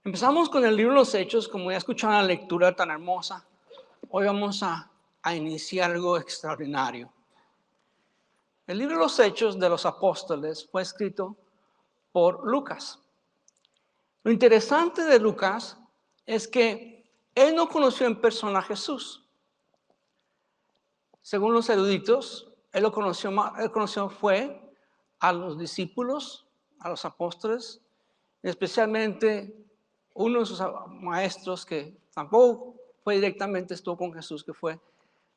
Empezamos con el libro de los Hechos, como ya escucharon la lectura tan hermosa. Hoy vamos a iniciar algo extraordinario. El libro de los Hechos de los Apóstoles fue escrito por Lucas. Lo interesante de Lucas es que él no conoció en persona a Jesús. Según los eruditos, él conoció fue a los discípulos, a los apóstoles, especialmente uno de sus maestros que tampoco fue directamente estuvo con Jesús, que fue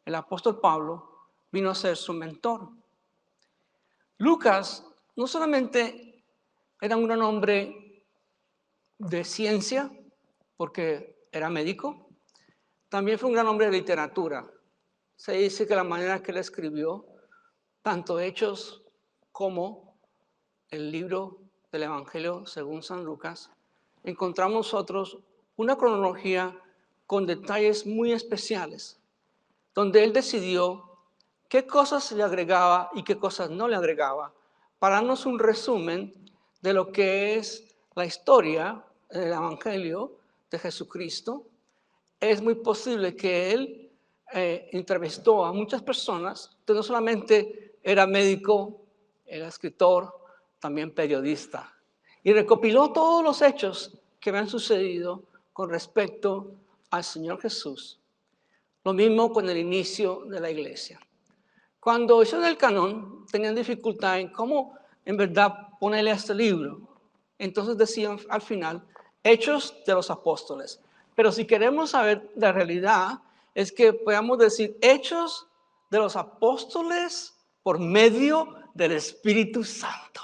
el apóstol Pablo, vino a ser su mentor. Lucas no solamente era un gran hombre de ciencia, porque era médico, también fue un gran hombre de literatura. Se dice que la manera que él escribió, tanto Hechos como el libro del Evangelio según San Lucas, encontramos nosotros una cronología con detalles muy especiales, donde él decidió qué cosas se le agregaba y qué cosas no le agregaba, para darnos un resumen de lo que es la historia del Evangelio de Jesucristo. Es muy posible que él entrevistó a muchas personas, que no solamente era médico, era escritor, también periodista, y recopiló todos los hechos que habían sucedido con respecto al Señor Jesús. Lo mismo con el inicio de la iglesia. Cuando hicieron el canon, tenían dificultad en cómo en verdad ponerle a este libro. Entonces decían al final, Hechos de los Apóstoles. Pero si queremos saber la realidad, es que podamos decir Hechos de los Apóstoles por medio del Espíritu Santo.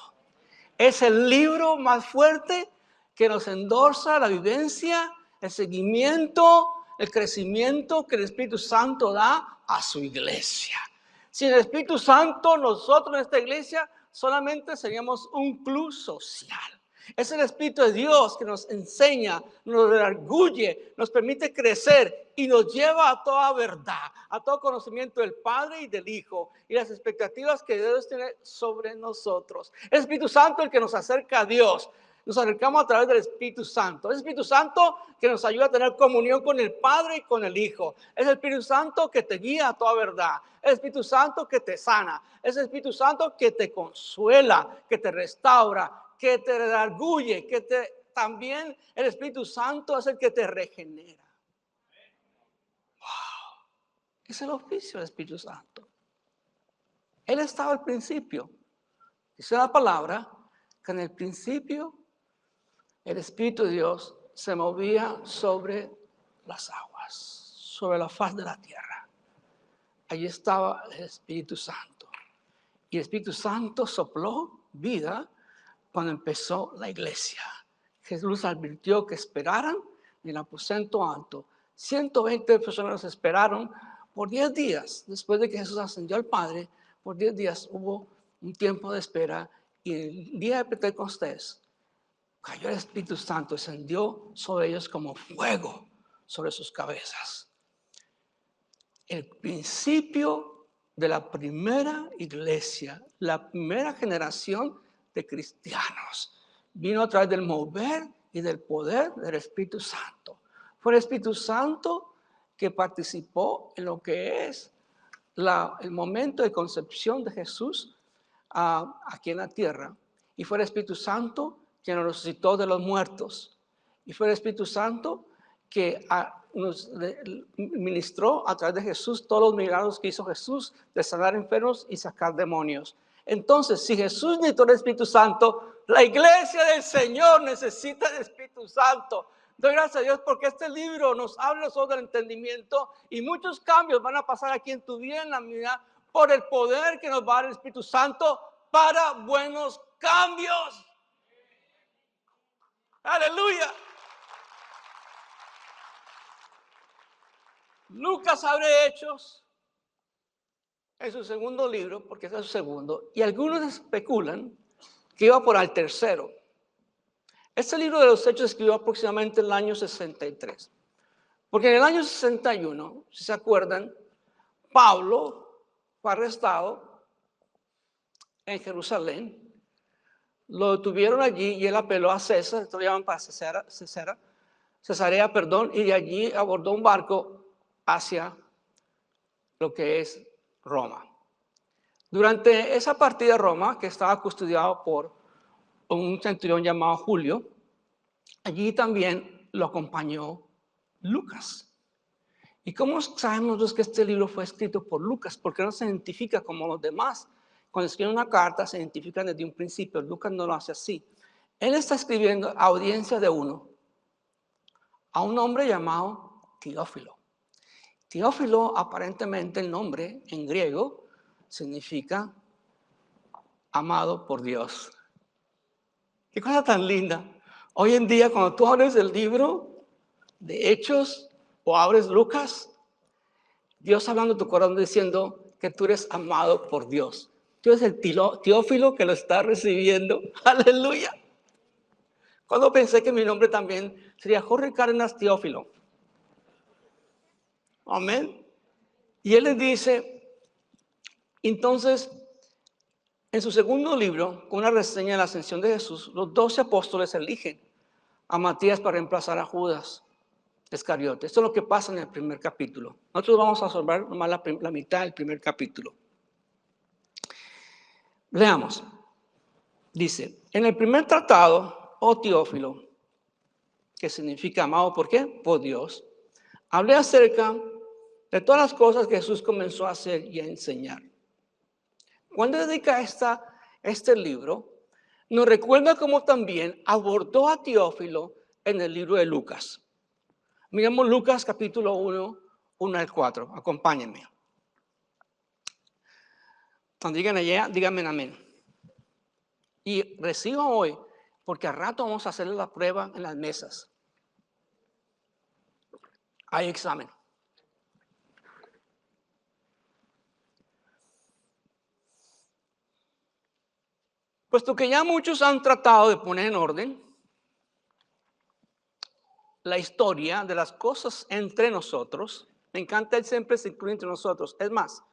Es el libro más fuerte que nos endorsa la vivencia, el seguimiento, el crecimiento que el Espíritu Santo da a su iglesia. Sin el Espíritu Santo, nosotros en esta iglesia solamente seríamos un club social. Es el Espíritu de Dios que nos enseña, nos redarguye, nos permite crecer y nos lleva a toda verdad, a todo conocimiento del Padre y del Hijo y las expectativas que Dios tiene sobre nosotros. Es el Espíritu Santo el que nos acerca a Dios. Nos acercamos a través del Espíritu Santo. Es el Espíritu Santo que nos ayuda a tener comunión con el Padre y con el Hijo. Es el Espíritu Santo que te guía a toda verdad. Es el Espíritu Santo que te sana. Es el Espíritu Santo que te consuela, que te restaura, que te redarguye, también el Espíritu Santo es el que te regenera. Wow. Es el oficio del Espíritu Santo. Él estaba al principio. Dice la palabra que en el principio el Espíritu de Dios se movía sobre las aguas, sobre la faz de la tierra. Allí estaba el Espíritu Santo. Y el Espíritu Santo sopló vida cuando empezó la iglesia. Jesús advirtió que esperaran en el aposento alto. 120 personas esperaron por 10 días. Después de que Jesús ascendió al Padre, por 10 días hubo un tiempo de espera. Y el día de Pentecostés cayó el Espíritu Santo, descendió sobre ellos como fuego sobre sus cabezas. El principio de la primera iglesia, la primera generación de cristianos, vino a través del mover y del poder del Espíritu Santo. Fue el Espíritu Santo que participó en lo que es el momento de concepción de Jesús aquí en la tierra. Y fue el Espíritu Santo que nos resucitó de los muertos. Y fue el Espíritu Santo que nos ministró a través de Jesús todos los milagros que hizo Jesús de sanar enfermos y sacar demonios. Entonces, si Jesús necesitó el Espíritu Santo, la iglesia del Señor necesita el Espíritu Santo. Doy gracias a Dios porque este libro nos habla sobre el entendimiento y muchos cambios van a pasar aquí en tu vida, en la mía, por el poder que nos va a dar el Espíritu Santo para buenos cambios. Aleluya. Lucas abre Hechos en su segundo libro, porque es su segundo, y algunos especulan que iba por al tercero. Este libro de los Hechos escribió aproximadamente en el año 63. Porque en el año 61, si se acuerdan, Pablo fue arrestado en Jerusalén. Lo detuvieron allí y él apeló a César, esto lo llaman para Cesarea, Cesarea, perdón, y de allí abordó un barco hacia lo que es Roma. Durante esa partida a Roma, que estaba custodiado por un centurión llamado Julio, allí también lo acompañó Lucas. ¿Y cómo sabemos que este libro fue escrito por Lucas? Porque no se identifica como los demás. Cuando escriben una carta se identifican desde un principio. Lucas no lo hace así. Él está escribiendo a audiencia de uno, a un hombre llamado Teófilo. Teófilo, aparentemente el nombre en griego significa amado por Dios. Qué cosa tan linda. Hoy en día, cuando tú abres el libro de Hechos o abres Lucas, Dios hablando en tu corazón diciendo que tú eres amado por Dios. Tú eres el Teófilo que lo está recibiendo. Aleluya. Cuando pensé que mi nombre también sería Jorge Cárdenas Teófilo. Amén. Y él les dice, entonces, en su segundo libro, con una reseña de la ascensión de Jesús, los 12 apóstoles eligen a Matías para reemplazar a Judas Iscariote. Esto es lo que pasa en el primer capítulo. Nosotros vamos a observar nomás la mitad del primer capítulo. Veamos. Dice, en el primer tratado, oh Teófilo, que significa amado, ¿por qué? Por Dios. Hablé acerca de todas las cosas que Jesús comenzó a hacer y a enseñar. Cuando dedica este libro, nos recuerda cómo también abordó a Teófilo en el libro de Lucas. Miremos Lucas capítulo 1, 1 al 4. Acompáñenme. Cuando digan allá, díganme amén. Y reciban hoy, porque al rato vamos a hacer la prueba en las mesas. Hay examen. Puesto que ya muchos han tratado de poner en orden la historia de las cosas entre nosotros, me encanta él siempre se incluye entre nosotros. Es más,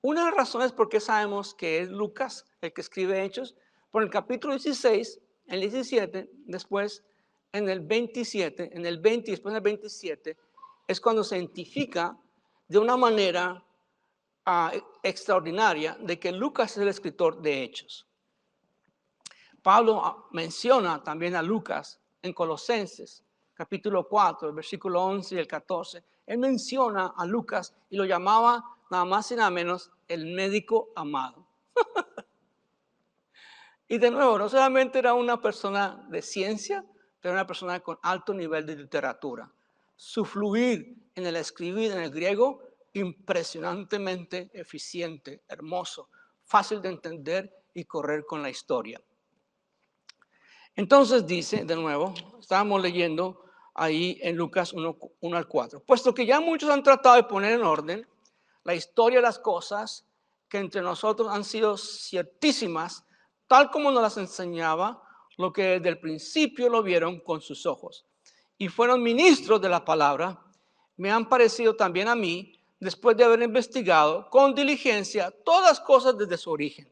una de las razones por qué sabemos que es Lucas el que escribe Hechos, por el capítulo 16, el 17, después en el 27, en el 20 y después en el 27, es cuando se identifica de una manera extraordinaria de que Lucas es el escritor de Hechos. Pablo menciona también a Lucas en Colosenses, capítulo 4, el versículo 11 y el 14. Él menciona a Lucas y lo llamaba nada más y nada menos el médico amado. Y de nuevo, no solamente era una persona de ciencia, pero una persona con alto nivel de literatura. Su fluir en el escribir en el griego, impresionantemente eficiente, hermoso, fácil de entender y correr con la historia. Entonces dice, de nuevo, estábamos leyendo ahí en Lucas 1 al 4. Puesto que ya muchos han tratado de poner en orden la historia de las cosas que entre nosotros han sido ciertísimas, tal como nos las enseñaba, lo que desde el principio lo vieron con sus ojos. Y fueron ministros de la palabra, me han parecido también a mí, después de haber investigado con diligencia todas las cosas desde su origen.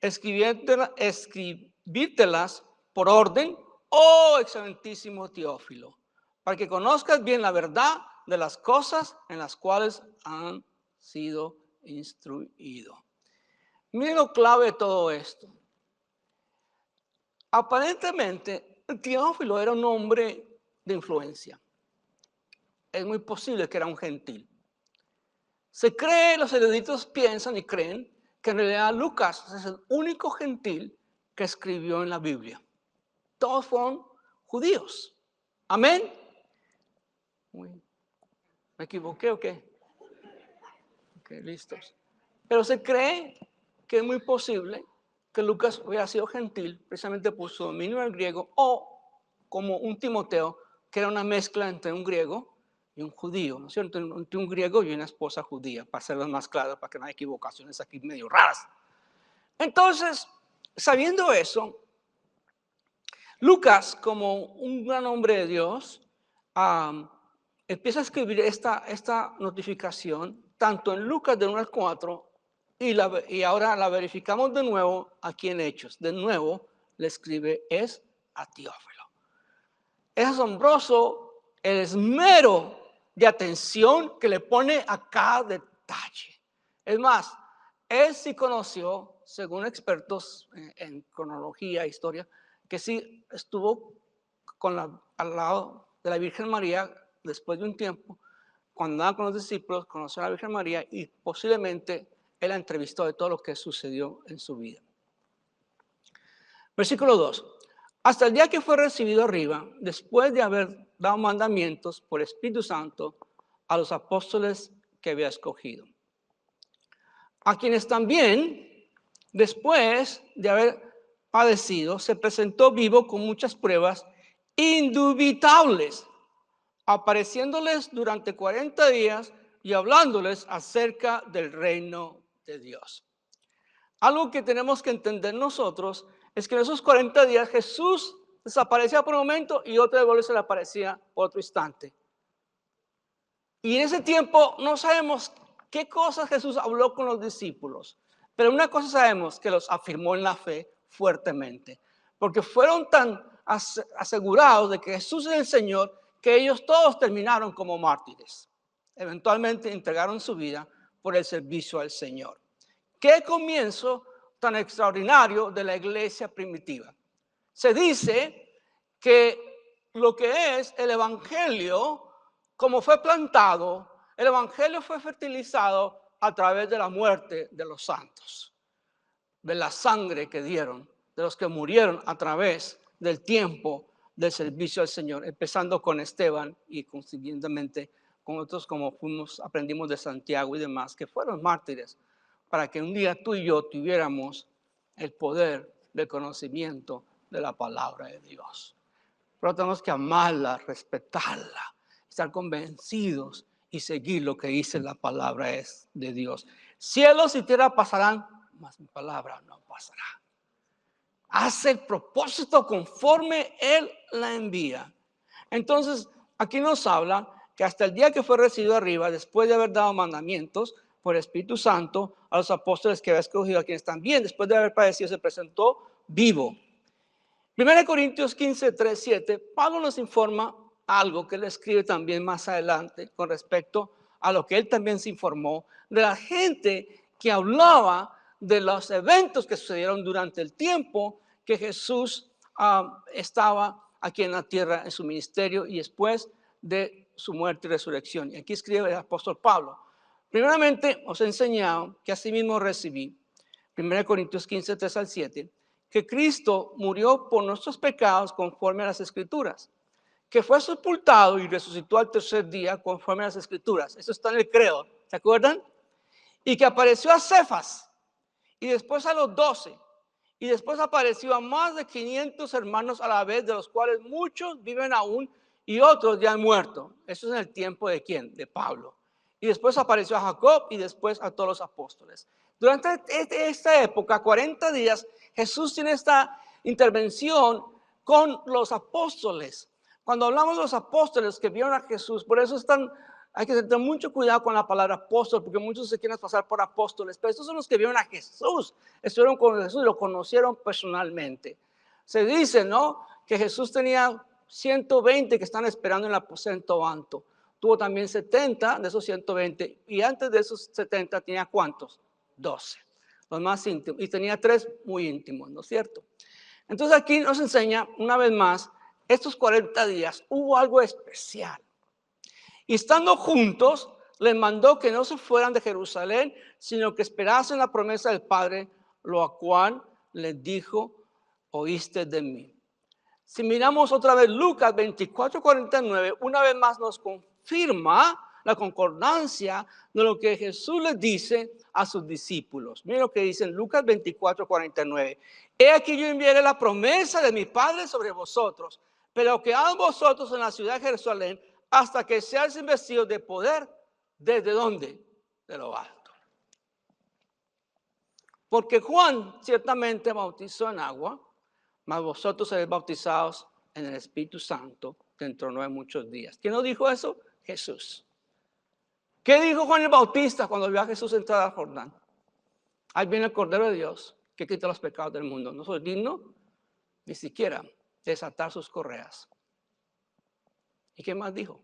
Escribírtelas por orden, oh excelentísimo Teófilo, para que conozcas bien la verdad de las cosas en las cuales han sido instruidos. Miren lo clave de todo esto. Aparentemente, Teófilo era un hombre de influencia. Es muy posible que era un gentil. Se cree, los eruditos piensan y creen que en realidad Lucas es el único gentil que escribió en la Biblia. Todos fueron judíos. Amén. ¿Me equivoqué o qué? Ok, listos. Pero se cree que es muy posible que Lucas hubiera sido gentil precisamente por su dominio del griego o como un Timoteo, que era una mezcla entre un griego y un judío, ¿no es cierto? Entre un griego y una esposa judía, para hacerlo más claro, para que no haya equivocaciones aquí medio raras. Entonces, sabiendo eso, Lucas, como un gran hombre de Dios, empieza a escribir esta notificación, tanto en Lucas del 1 al 4, y ahora la verificamos de nuevo aquí en Hechos. De nuevo le escribe es a Teófilo. Es asombroso el esmero de atención que le pone a cada detalle. Es más, él sí conoció, según expertos en cronología e historia, que sí estuvo al lado de la Virgen María después de un tiempo, cuando andaba con los discípulos, conoció a la Virgen María y posiblemente él la entrevistó de todo lo que sucedió en su vida. Versículo 2. Hasta el día que fue recibido arriba, después de haber dado mandamientos por el Espíritu Santo a los apóstoles que había escogido. A quienes también, después de haber padecido, se presentó vivo con muchas pruebas indubitables, apareciéndoles durante 40 días y hablándoles acerca del reino de Dios. Algo que tenemos que entender nosotros es que en esos 40 días Jesús desaparecía por un momento y otra vez se le aparecía por otro instante. Y en ese tiempo no sabemos qué cosas Jesús habló con los discípulos, pero una cosa sabemos, que los afirmó en la fe fuertemente, porque fueron tan asegurados de que Jesús es el Señor, que ellos todos terminaron como mártires. Eventualmente entregaron su vida por el servicio al Señor. Qué comienzo tan extraordinario de la iglesia primitiva. Se dice que lo que es el evangelio, como fue plantado, el evangelio fue fertilizado a través de la muerte de los santos, de la sangre que dieron, de los que murieron a través del tiempo del servicio al Señor, empezando con Esteban y consiguientemente con otros como aprendimos de Santiago y demás, que fueron mártires, para que un día tú y yo tuviéramos el poder del conocimiento de la palabra de Dios. Pero tenemos que amarla, respetarla, estar convencidos y seguir lo que dice la palabra es de Dios. Cielos y tierra pasarán, mas mi palabra no pasará. Hace el propósito conforme Él la envía. Entonces, aquí nos habla que hasta el día que fue recibido arriba, después de haber dado mandamientos por el Espíritu Santo a los apóstoles que había escogido, a quienes también, después de haber padecido, se presentó vivo. 1 Corintios 15, 3, 7, Pablo nos informa algo que él escribe también más adelante con respecto a lo que él también se informó de la gente que hablaba de los eventos que sucedieron durante el tiempo que Jesús estaba aquí en la tierra en su ministerio y después de su muerte y resurrección. Y aquí escribe el apóstol Pablo. Primeramente os he enseñado que asimismo recibí, 1 Corintios 15, 3 al 7, que Cristo murió por nuestros pecados conforme a las Escrituras, que fue sepultado y resucitó al tercer día conforme a las Escrituras. Eso está en el credo, ¿se acuerdan? Y que apareció a Cefas y después a los 12 y después apareció a más de 500 hermanos a la vez, de los cuales muchos viven aún y otros ya han muerto. Eso es en el tiempo de ¿quién? De Pablo. Y después apareció a Jacob y después a todos los apóstoles. Durante esta época, 40 días, Jesús tiene esta intervención con los apóstoles. Cuando hablamos de los apóstoles que vieron a Jesús, por eso hay que tener mucho cuidado con la palabra apóstol, porque muchos se quieren pasar por apóstoles, pero estos son los que vieron a Jesús, estuvieron con Jesús y lo conocieron personalmente. Se dice, ¿no?, que Jesús tenía 120 que están esperando en el aposento alto. Tuvo también 70 de esos 120 y antes de esos 70 tenía ¿cuántos? 12, los más íntimos, y tenía 3 muy íntimos, ¿no es cierto? Entonces aquí nos enseña una vez más, estos 40 días hubo algo especial. Y estando juntos, les mandó que no se fueran de Jerusalén, sino que esperasen la promesa del Padre, lo cual les dijo, oíste de mí. Si miramos otra vez Lucas 24, 49, una vez más nos confirma la concordancia de lo que Jesús les dice a sus discípulos. Miren lo que dice en Lucas 24, 49. He aquí yo enviaré la promesa de mi Padre sobre vosotros, pero que hagan vosotros en la ciudad de Jerusalén hasta que seáis investidos de poder. ¿Desde dónde? De lo alto. Porque Juan ciertamente bautizó en agua, mas vosotros seréis bautizados en el Espíritu Santo dentro de muchos días. ¿Quién nos dijo eso? Jesús. ¿Qué dijo Juan el Bautista cuando vio a Jesús entrar al Jordán? Ahí viene el Cordero de Dios que quita los pecados del mundo. No soy digno ni siquiera de desatar sus correas. ¿Y qué más dijo?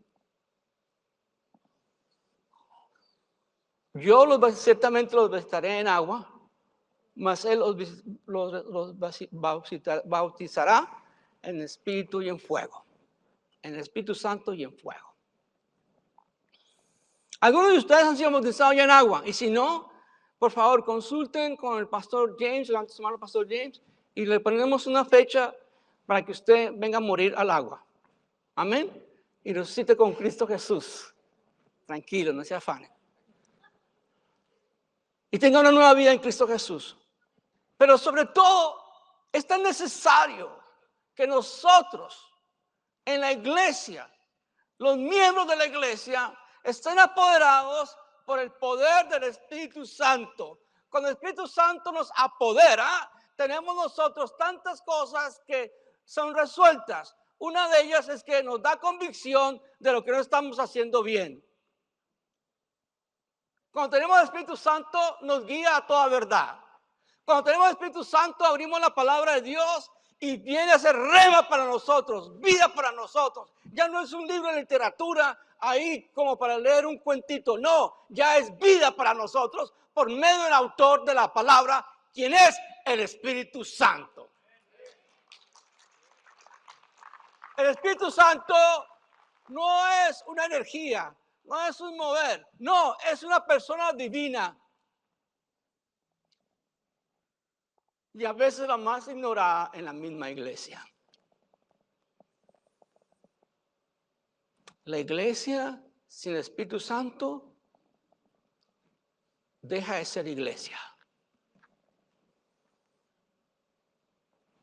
Yo ciertamente los bautizaré en agua, mas Él los bautizará en espíritu y en fuego. En el Espíritu Santo y en fuego. Algunos de ustedes han sido bautizados ya en agua. Y si no, por favor, consulten con el pastor James, levante su mano pastor James, y le ponemos una fecha para que usted venga a morir al agua. Amén. Y resucite con Cristo Jesús. Tranquilo, no se afane. Y tenga una nueva vida en Cristo Jesús. Pero sobre todo, es tan necesario que nosotros en la iglesia, los miembros de la iglesia, estén apoderados por el poder del Espíritu Santo. Cuando el Espíritu Santo nos apodera, tenemos nosotros tantas cosas que son resueltas. Una de ellas es que nos da convicción de lo que no estamos haciendo bien. Cuando tenemos el Espíritu Santo, nos guía a toda verdad. Cuando tenemos el Espíritu Santo, abrimos la palabra de Dios y viene a ser rema para nosotros, vida para nosotros. Ya no es un libro de literatura ahí como para leer un cuentito. No, ya es vida para nosotros por medio del autor de la palabra, quien es el Espíritu Santo. El Espíritu Santo no es una energía, no es un mover, no, es una persona divina. Y a veces la más ignorada en la misma iglesia. La iglesia sin el Espíritu Santo deja de ser iglesia.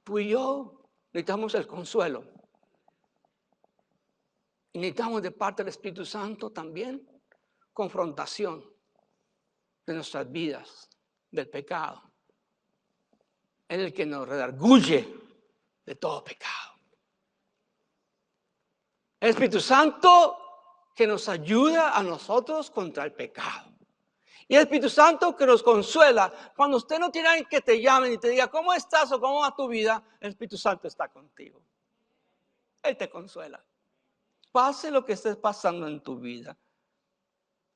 Tú y yo necesitamos el consuelo. Y necesitamos de parte del Espíritu Santo también confrontación de nuestras vidas, del pecado. Es el que nos redarguye de todo pecado. El Espíritu Santo que nos ayuda a nosotros contra el pecado. Y el Espíritu Santo que nos consuela. Cuando usted no tiene alguien que te llame y te diga, ¿cómo estás o cómo va tu vida? El Espíritu Santo está contigo. Él te consuela. Pase lo que estés pasando en tu vida.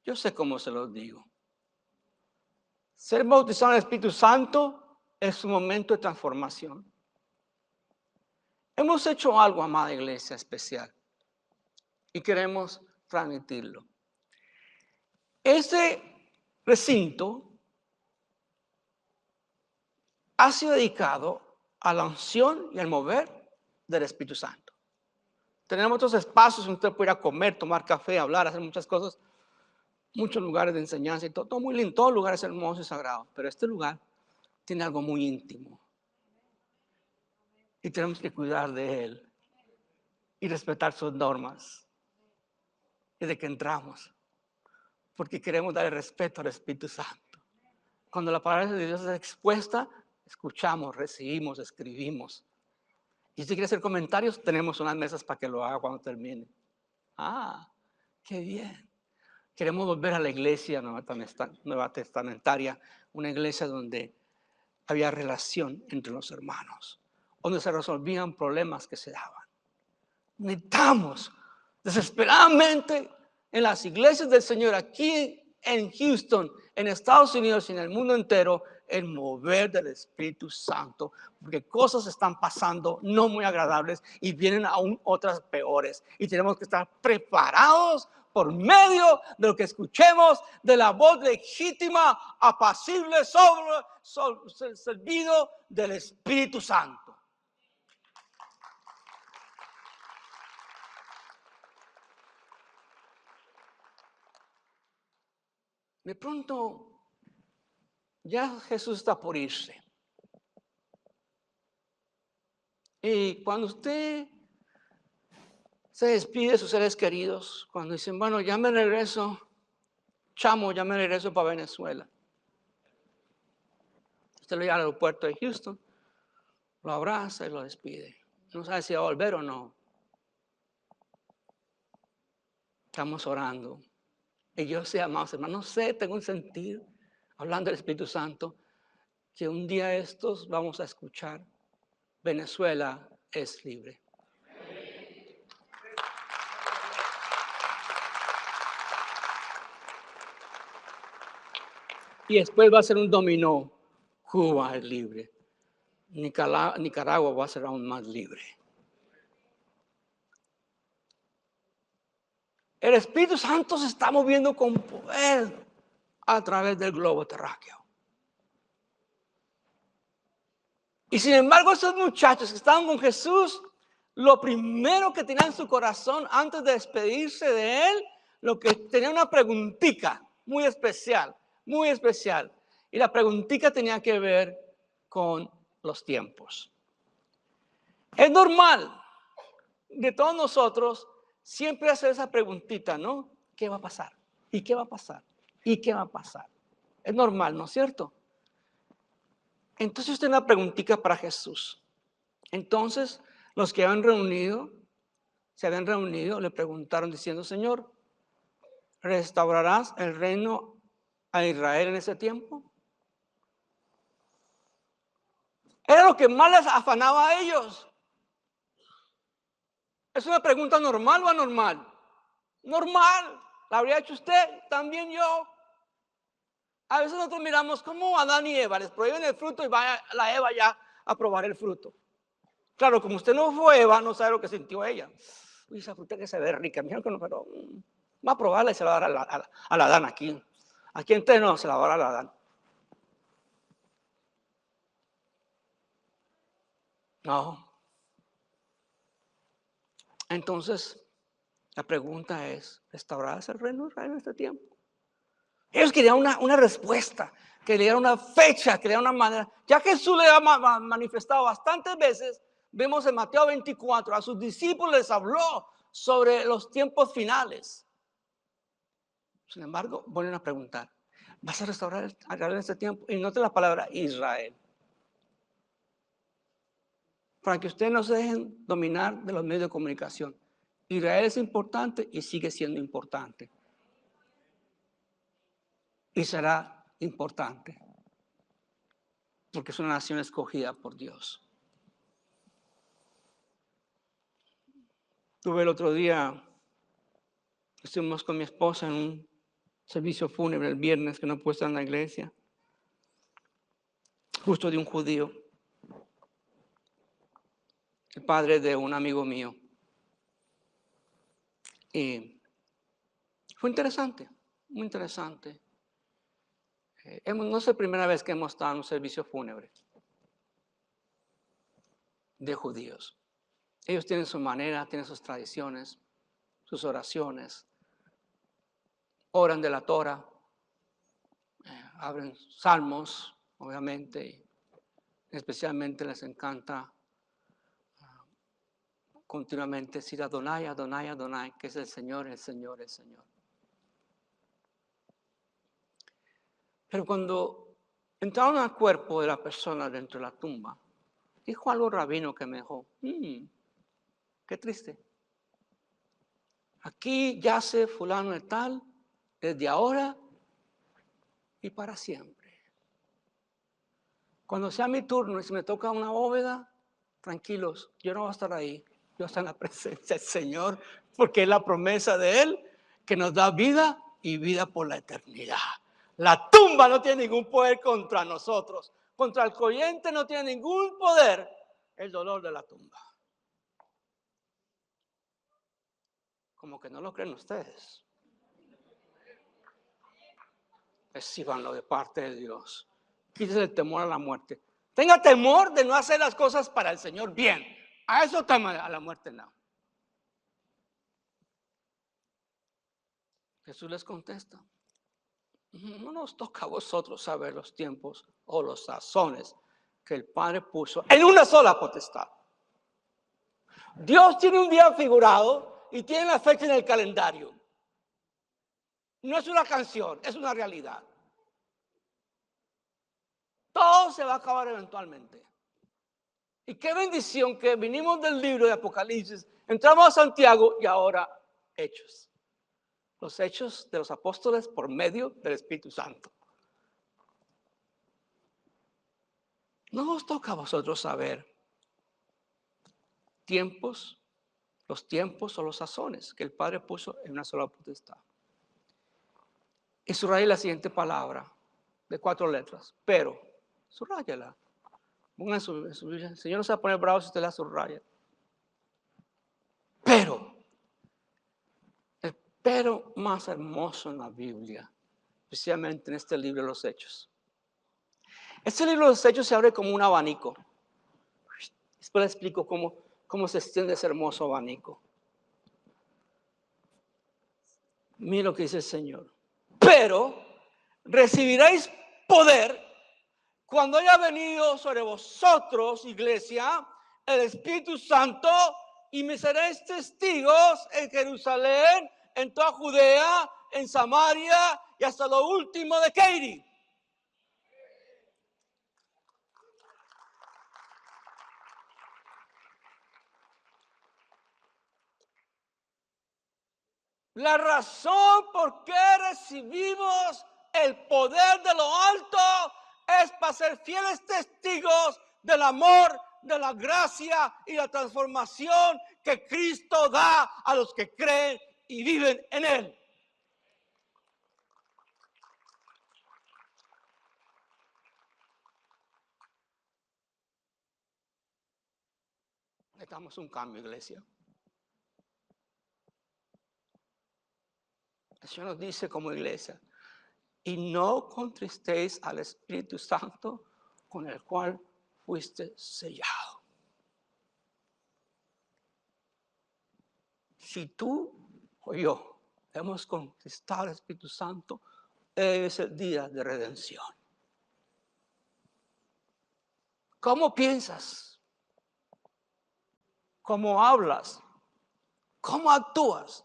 Yo sé cómo se los digo. Ser bautizado en el Espíritu Santo es un momento de transformación. Hemos hecho algo, amada iglesia, especial. Y queremos transmitirlo. Ese recinto ha sido dedicado a la unción y al mover del Espíritu Santo. Tenemos otros espacios donde usted puede ir a comer, tomar café, hablar, hacer muchas cosas, muchos lugares de enseñanza y todo muy lindo, todos lugares hermosos y sagrados, pero este lugar tiene algo muy íntimo y tenemos que cuidar de él y respetar sus normas desde que entramos, porque queremos dar el respeto al Espíritu Santo. Cuando la palabra de Dios es expuesta, escuchamos, recibimos, escribimos. Y si quiere hacer comentarios, tenemos unas mesas para que lo haga cuando termine. Ah, qué bien. Queremos volver a la iglesia nueva testamentaria, una iglesia donde había relación entre los hermanos, donde se resolvían problemas que se daban. Necesitamos desesperadamente en las iglesias del Señor aquí en Houston, en Estados Unidos y en el mundo entero, el mover del Espíritu Santo, porque cosas están pasando no muy agradables y vienen aún otras peores. Y tenemos que estar preparados por medio de lo que escuchemos, de la voz legítima, apacible, sobre el servido del Espíritu Santo. De pronto, ya Jesús está por irse. Y cuando usted se despide de sus seres queridos, cuando dicen, bueno, ya me regreso, chamo, ya me regreso para Venezuela. Usted lo lleva al aeropuerto de Houston, lo abraza y lo despide. No sabe si va a volver o no. Estamos orando. Y yo sé, amados hermanos, no sé, tengo un sentir, hablando del Espíritu Santo, que un día estos vamos a escuchar, Venezuela es libre. Y después va a ser un dominó. Cuba es libre. Nicaragua va a ser aún más libre. El Espíritu Santo se está moviendo con poder a través del globo terráqueo. Y sin embargo, esos muchachos que estaban con Jesús, lo primero que tenían en su corazón antes de despedirse de él, lo que tenía una preguntita muy especial, muy especial. Y la preguntita tenía que ver con los tiempos. Es normal de todos nosotros siempre hacer esa preguntita, ¿no? ¿Qué va a pasar? ¿Y qué va a pasar? ¿Y qué va a pasar? Es normal, ¿no es cierto? Entonces usted una preguntita para Jesús. Entonces los que se habían reunido, le preguntaron diciendo, Señor, ¿restaurarás el reino a Israel en ese tiempo? Era lo que más les afanaba a ellos. ¿Es una pregunta normal o anormal? Normal. ¿La habría hecho usted? También yo. A veces nosotros miramos cómo Adán y Eva les prohíben el fruto y va la Eva ya a probar el fruto. Claro, como usted no fue Eva, no sabe lo que sintió ella. Uy, esa fruta que se ve rica, mira que no, pero va a probarla y se la va a dar a la Adán aquí. Aquí entre no, se la va a dar a la Adán. No. Entonces, la pregunta es, ¿restaurarás el reino de Israel en este tiempo? Ellos querían una respuesta, querían una fecha, querían una manera. Ya Jesús le ha manifestado bastantes veces, vemos en Mateo 24, a sus discípulos les habló sobre los tiempos finales. Sin embargo, vuelven a preguntar, ¿vas a restaurar a Israel en este tiempo? Y note la palabra Israel. Para que ustedes no se dejen dominar de los medios de comunicación. Israel es importante y sigue siendo importante. Y será importante. Porque es una nación escogida por Dios. Tuve el otro día, estuvimos con mi esposa en un servicio fúnebre el viernes que no pude estar en la iglesia. Justo de un judío. El padre de un amigo mío. Y fue interesante, muy interesante. No es la primera vez que hemos estado en un servicio fúnebre de judíos. Ellos tienen su manera, tienen sus tradiciones, sus oraciones. Oran de la Torah, abren salmos, obviamente, y especialmente les encanta continuamente decir Adonai, Adonai, Adonai, que es el Señor, el Señor, el Señor. Pero cuando entraron al cuerpo de la persona dentro de la tumba, dijo algo rabino que me dejó, qué triste. Aquí yace fulano de tal, desde ahora y para siempre. Cuando sea mi turno y si me toca una bóveda, tranquilos, yo no voy a estar ahí. Yo estoy en la presencia del Señor, porque es la promesa de Él que nos da vida y vida por la eternidad. La tumba no tiene ningún poder contra nosotros. Contra el creyente no tiene ningún poder el dolor de la tumba. Como que no lo creen ustedes. Recíbanlo de parte de Dios. Quítese el temor a la muerte. Tenga temor de no hacer las cosas para el Señor bien. A eso teme, a la muerte no. Jesús les contesta. No nos toca a vosotros saber los tiempos o los sazones que el Padre puso en una sola potestad. Dios tiene un día figurado y tiene la fecha en el calendario. No es una canción, es una realidad. Todo se va a acabar eventualmente. Y qué bendición que vinimos del libro de Apocalipsis, entramos a Santiago y ahora Hechos. Los hechos de los apóstoles por medio del Espíritu Santo. No os toca a vosotros saber los tiempos o los sazones que el Padre puso en una sola potestad. Y subraya la siguiente palabra. de 4 letras. Pero, subrayala. Pongan su Biblia. El Señor no se va a poner bravo si usted la subraya. Pero, el pero más hermoso en la Biblia, especialmente en este libro de los Hechos. Este libro de los Hechos se abre como un abanico. Después les explico cómo se extiende ese hermoso abanico. Mira lo que dice el Señor. Pero recibiréis poder cuando haya venido sobre vosotros, iglesia, el Espíritu Santo, y me seréis testigos en Jerusalén, en toda Judea, en Samaria y hasta lo último de Katy. La razón por qué recibimos el poder de lo alto es para ser fieles testigos del amor, de la gracia y la transformación que Cristo da a los que creen y viven en Él. Necesitamos un cambio, iglesia. El Señor nos dice como iglesia, y no contristéis al Espíritu Santo con el cual fuiste sellado. Si tú o yo hemos contristado al Espíritu Santo, es el día de redención. ¿Cómo piensas? ¿Cómo hablas? ¿Cómo actúas?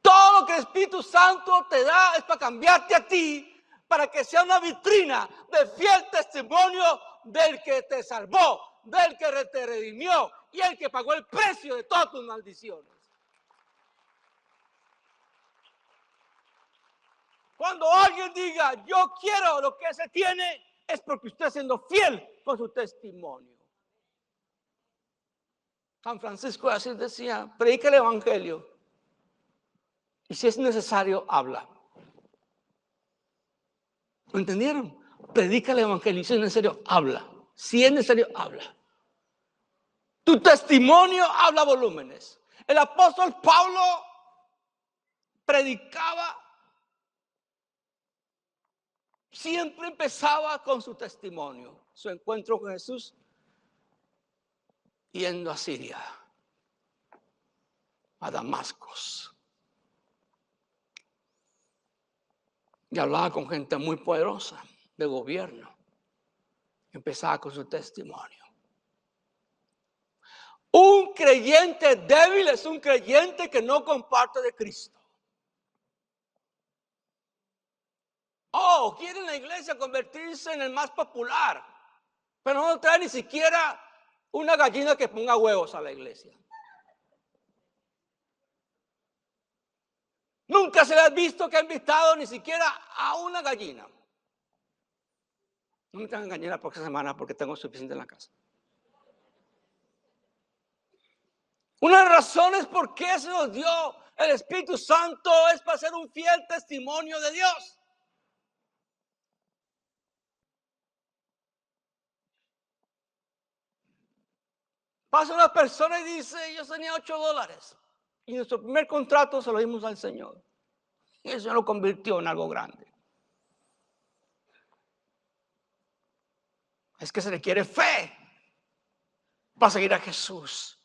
Todo lo que el Espíritu Santo te da es para cambiarte a ti, para que sea una vitrina de fiel testimonio del que te salvó, del que te redimió y el que pagó el precio de todas tus maldiciones. Cuando alguien diga, yo quiero lo que ese tiene, es porque usted está siendo fiel con su testimonio. San Francisco de Asís decía, predica el evangelio. Y si es necesario, habla. ¿Lo entendieron? Predica el evangelio. Si es necesario, habla. Si es necesario, habla. Tu testimonio habla volúmenes. El apóstol Pablo predicaba, siempre empezaba con su testimonio. Su encuentro con Jesús yendo a Siria, a Damasco. Y hablaba con gente muy poderosa de gobierno. Empezaba con su testimonio. Un creyente débil es un creyente que no comparte de Cristo. Oh, quiere la iglesia convertirse en el más popular, pero no trae ni siquiera una gallina que ponga huevos a la iglesia. Nunca se le ha visto que ha invitado ni siquiera a una gallina. No me tengan gallina la próxima semana porque tengo suficiente en la casa. Una de las razones por qué se nos dio el Espíritu Santo es para ser un fiel testimonio de Dios. Pasa una persona y dice, yo tenía $8. Y nuestro primer contrato se lo dimos al Señor. Y el Señor lo convirtió en algo grande. Es que se le quiere fe para seguir a Jesús.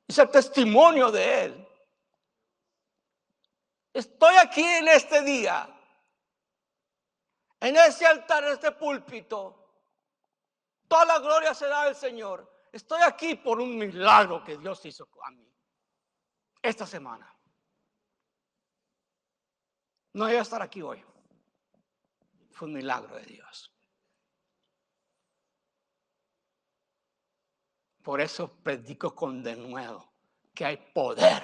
Y ser testimonio de Él. Estoy aquí en este día, en este altar, en este púlpito. Toda la gloria se da al Señor. Estoy aquí por un milagro que Dios hizo a mí esta semana. No iba a estar aquí hoy. Fue un milagro de Dios. Por eso predico con denuedo que hay poder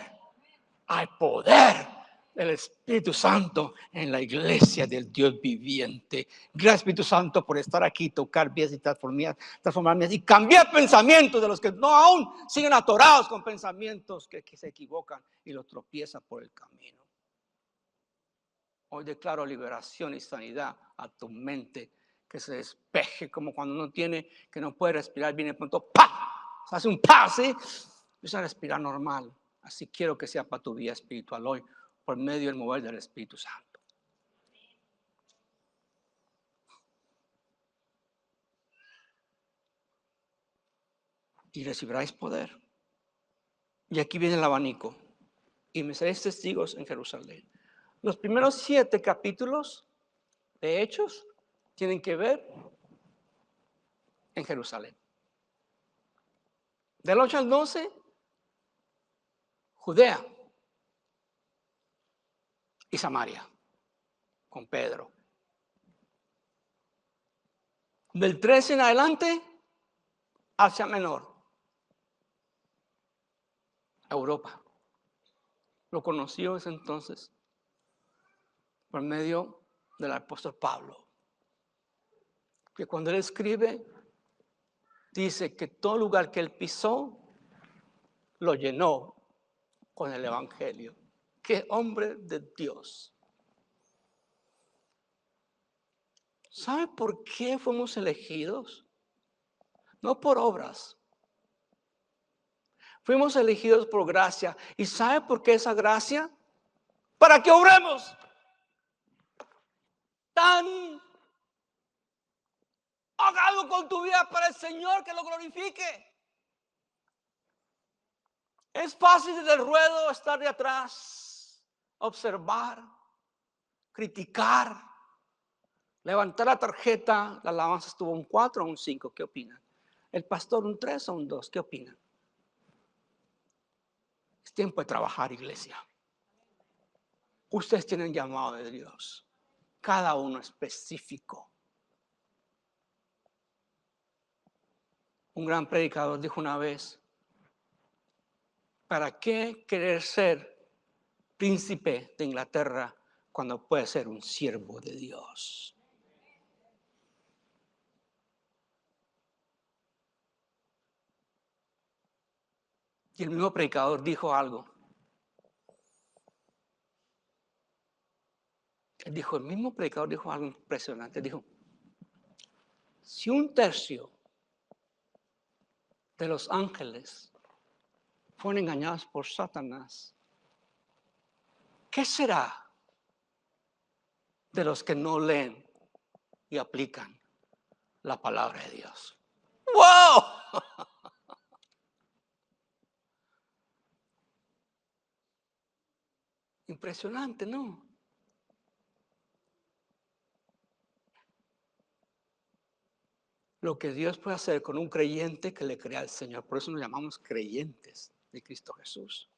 del Espíritu Santo en la iglesia del Dios viviente. Gracias, Espíritu Santo, por estar aquí, tocar vidas y transformarme y cambiar pensamientos de los que no aún siguen atorados con pensamientos que se equivocan y los tropiezan por el camino. Hoy declaro liberación y sanidad a tu mente, que se despeje como cuando uno tiene, que no puede respirar, viene de pronto, ¡pa! Se hace un pase, empieza a respirar normal. Así quiero que sea para tu vida espiritual hoy, por medio del mover del Espíritu Santo. Y recibiráis poder. Y aquí viene el abanico. Y me seréis testigos en Jerusalén. Los primeros 7 capítulos de Hechos tienen que ver en Jerusalén. Del 8 al 12, Judea y Samaria, con Pedro. Del 13 en adelante, Asia Menor, Europa. Lo conoció ese entonces por medio del apóstol Pablo, que cuando él escribe, dice que todo lugar que él pisó, lo llenó con el evangelio. ¡Qué hombre de Dios! ¿Sabe por qué fuimos elegidos? No por obras. Fuimos elegidos por gracia. ¿Y sabe por qué esa gracia? Para que obremos. Tan hagado con tu vida para el Señor, que lo glorifique. Es fácil desde el ruedo estar de atrás, observar, criticar, levantar la tarjeta. La alabanza estuvo un 4 o un 5. ¿Qué opinan? El pastor un 3 o un 2. ¿Qué opinan? Es tiempo de trabajar, iglesia. Ustedes tienen llamado de Dios. Cada uno específico. Un gran predicador dijo una vez: ¿para qué querer ser príncipe de Inglaterra cuando puede ser un siervo de Dios? Y el mismo predicador dijo algo. El mismo predicador dijo algo impresionante. Dijo: si 1/3 de los ángeles fueron engañados por Satanás, ¿qué será de los que no leen y aplican la palabra de Dios? ¡Wow! Impresionante, ¿no? Lo que Dios puede hacer con un creyente que le crea al Señor. Por eso nos llamamos creyentes de Cristo Jesús.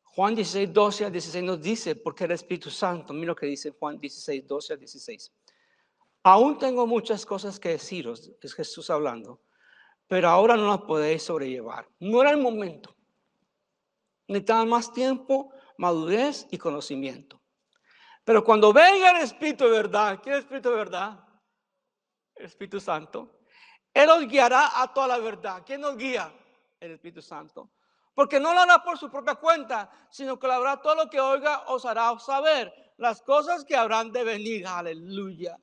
Juan 16, 12 al 16 nos dice, porque el Espíritu Santo, mira lo que dice Juan 16, 12 al 16. Aún tengo muchas cosas que deciros, es Jesús hablando, pero ahora no las podéis sobrellevar. No era el momento. Necesitaban más tiempo, madurez y conocimiento. Pero cuando venga el Espíritu de verdad, ¿qué es el Espíritu de verdad? El Espíritu Santo. Él os guiará a toda la verdad. ¿Quién nos guía? El Espíritu Santo. Porque no lo hará por su propia cuenta, sino que lo hará todo lo que oiga, os hará saber las cosas que habrán de venir. Aleluya.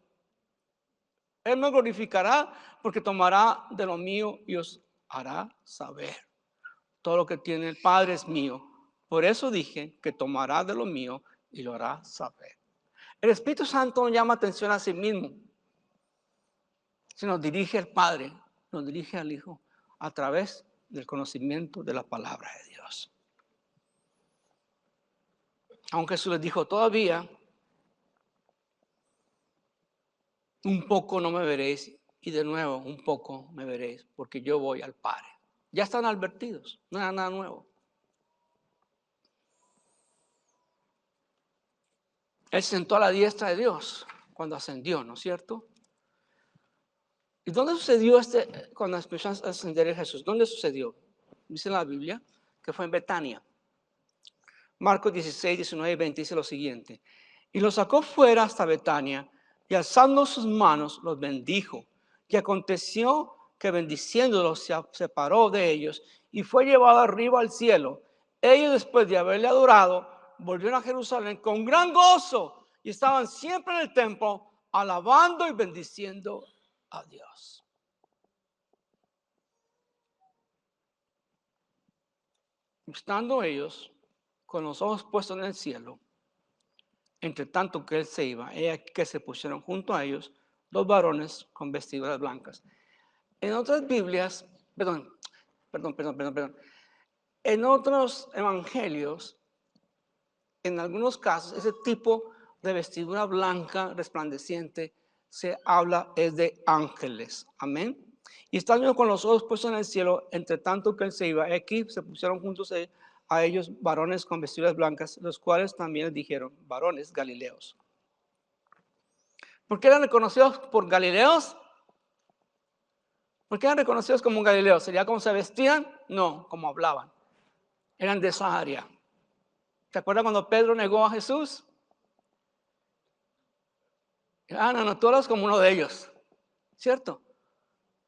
Él me glorificará porque tomará de lo mío y os hará saber. Todo lo que tiene el Padre es mío. Por eso dije que tomará de lo mío y lo hará saber. El Espíritu Santo no llama atención a sí mismo. Se nos dirige al Padre, nos dirige al Hijo a través del conocimiento de la palabra de Dios. Aunque Jesús les dijo: todavía un poco no me veréis, y de nuevo un poco me veréis, porque yo voy al Padre. Ya están advertidos, no era nada nuevo. Él se sentó a la diestra de Dios cuando ascendió, ¿no es cierto? ¿Y dónde sucedió cuando empezó a ascender Jesús? ¿Dónde sucedió? Dice en la Biblia que fue en Betania. Marcos 16, 19 y 20 dice lo siguiente: y los sacó fuera hasta Betania, y alzando sus manos los bendijo. Y aconteció que bendiciéndolos se separó de ellos y fue llevado arriba al cielo. Ellos, después de haberle adorado, volvieron a Jerusalén con gran gozo y estaban siempre en el templo alabando y bendiciendo a Dios. Estando ellos con los ojos puestos en el cielo, entre tanto que él se iba, he aquí que se pusieron junto a ellos dos varones con vestiduras blancas. En otras Biblias, perdón. En otros evangelios, en algunos casos, ese tipo de vestidura blanca resplandeciente se habla es de ángeles. Amén. Y estando con los ojos puestos en el cielo, entre tanto que él se iba, aquí se pusieron juntos a ellos varones con vestiduras blancas, los cuales también les dijeron, varones galileos. ¿Por qué eran reconocidos por galileos? ¿Por qué eran reconocidos como galileos? ¿Sería cómo se vestían? No, como hablaban. Eran de esa área. ¿Te acuerdas cuando Pedro negó a Jesús? No, tú eres como uno de ellos, ¿cierto?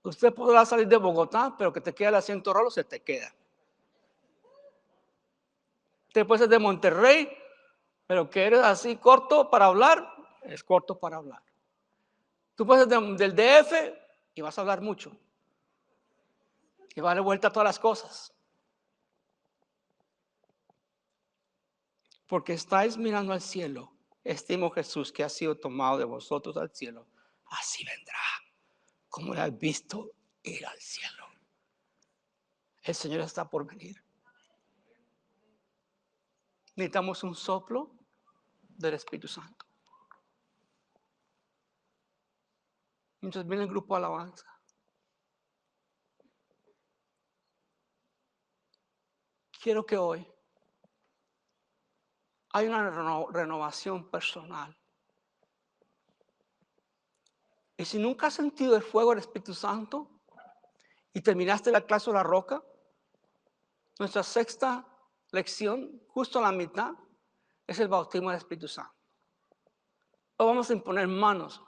Usted podrá salir de Bogotá, pero que te quede el asiento rolo, se te queda. Usted puede ser de Monterrey, pero que eres así corto para hablar, es corto para hablar. Tú puedes ser del DF y vas a hablar mucho. Y va a dar vuelta a todas las cosas. Porque estáis mirando al cielo. Estimo Jesús que ha sido tomado de vosotros al cielo. Así vendrá, como le has visto ir al cielo. El Señor está por venir. Necesitamos un soplo del Espíritu Santo. Mientras viene el grupo de alabanza, quiero que hoy hay una renovación personal. Y si nunca has sentido el fuego del Espíritu Santo y terminaste la clase de la roca, nuestra sexta lección, justo a la mitad, es el bautismo del Espíritu Santo. Hoy vamos a imponer manos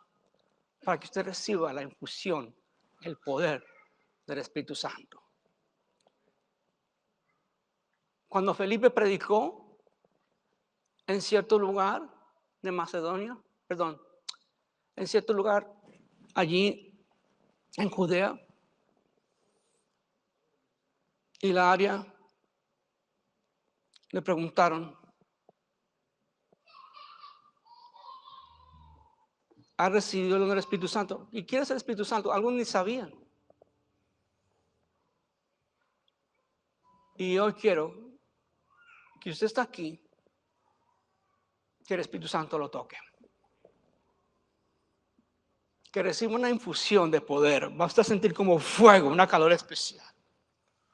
para que usted reciba la infusión, el poder del Espíritu Santo. Cuando Felipe predicó en cierto lugar de Macedonia, en cierto lugar allí en Judea y la área, le preguntaron, ¿ha recibido el Espíritu Santo? ¿Y quién es el Espíritu Santo? Algunos ni sabían. Y hoy quiero que usted está aquí, que el Espíritu Santo lo toque. Que reciba una infusión de poder. Va a sentir como fuego, una calor especial.